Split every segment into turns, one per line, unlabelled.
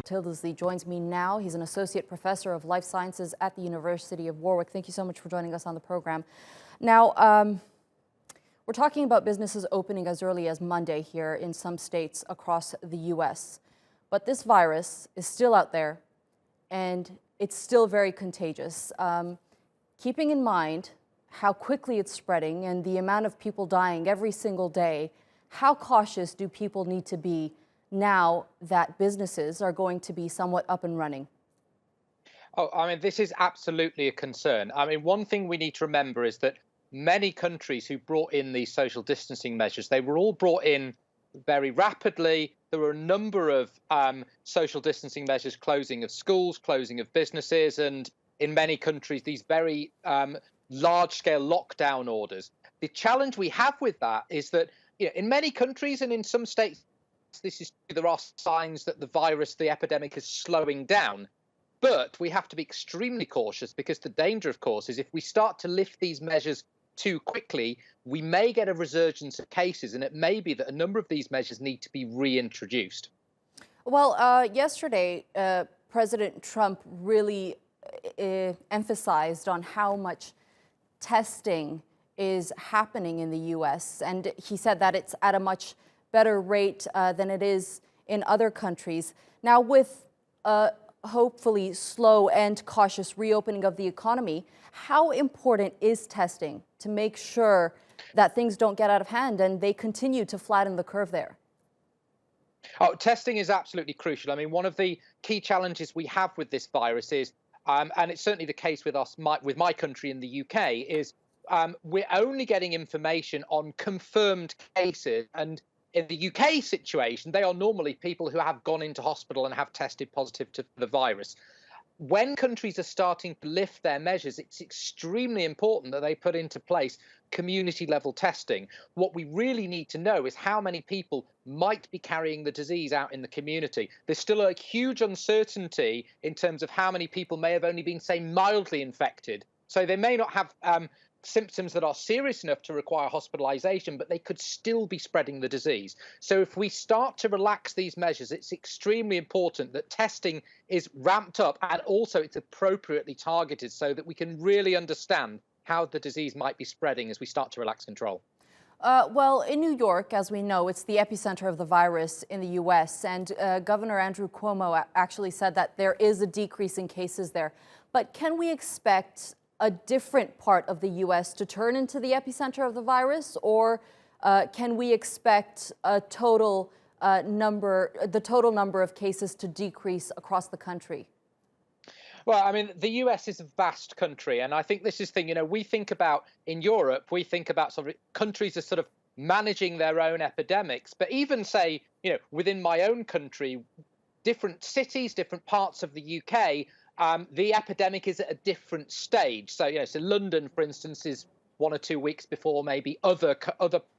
Tildesley joins me now. He's an associate professor of life sciences at the University of Warwick. Thank you so much for joining us on the program. Now, we're talking about businesses opening as early as Monday here in some states across the U.S. But this virus is still out there, and it's still very contagious. Keeping in mind how quickly it's spreading and the amount of people dying every single day, how cautious do people need to be now that businesses are going to be somewhat up and running?
Oh, I mean, this is absolutely a concern. I mean, one thing we need to remember is that many countries who brought in these social distancing measures, they were all brought in very rapidly. There were a number of social distancing measures, closing of schools, closing of businesses, and in many countries, these very large-scale lockdown orders. The challenge we have with that is that in many countries and in some states, there are signs that the virus, the epidemic, is slowing down. But we have to be extremely cautious because the danger, of course, is if we start to lift these measures too quickly, we may get a resurgence of cases, and it may be that a number of these measures need to be reintroduced.
Well, yesterday, President Trump really emphasized on how much testing is happening in the U.S., and he said that it's at a much better rate than it is in other countries. Now, with hopefully slow and cautious reopening of the economy, how important is testing to make sure that things don't get out of hand and they continue to flatten the curve there?
Oh, testing is absolutely crucial. I mean, one of the key challenges we have with this virus is, and it's certainly the case with with my country in the UK, is we're only getting information on confirmed cases. And in the UK situation, they are normally people who have gone into hospital and have tested positive to the virus. When countries are starting to lift their measures, it's extremely important that they put into place community-level testing. What we really need to know is how many people might be carrying the disease out in the community. There's still a huge uncertainty in terms of how many people may have only been, say, mildly infected. So they may not have symptoms that are serious enough to require hospitalization, but they could still be spreading the disease. So if we start to relax these measures, it's extremely important that testing is ramped up and also it's appropriately targeted so that we can really understand how the disease might be spreading as we start to relax control.
Well, in New York, as we know, it's the epicenter of the virus in the U.S., and Governor Andrew Cuomo actually said that there is a decrease in cases there. But can we expect a different part of the U.S. to turn into the epicenter of the virus, or can we expect the total number of cases to decrease across the country?
Well, I mean, the US is a vast country, and I think this is the thing, we think about in Europe, we think about sort of countries as sort of managing their own epidemics. But even say, within my own country, different cities, different parts of the UK, the epidemic is at a different stage. So, so London, for instance, is 1 or 2 weeks before maybe other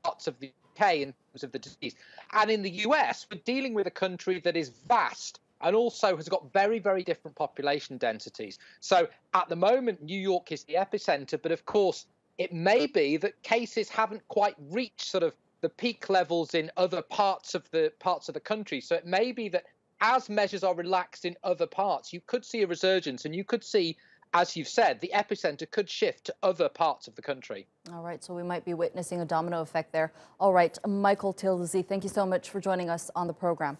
parts of the UK in terms of the disease. And in the US, we're dealing with a country that is vast and also has got very, very different population densities. So at the moment, New York is the epicenter, but of course, it may be that cases haven't quite reached sort of the peak levels in other parts of the country. So it may be that as measures are relaxed in other parts, you could see a resurgence, and you could see, as you've said, the epicenter could shift to other parts of the country.
All right, so we might be witnessing a domino effect there. All right, Michael Tildesley, thank you so much for joining us on the program.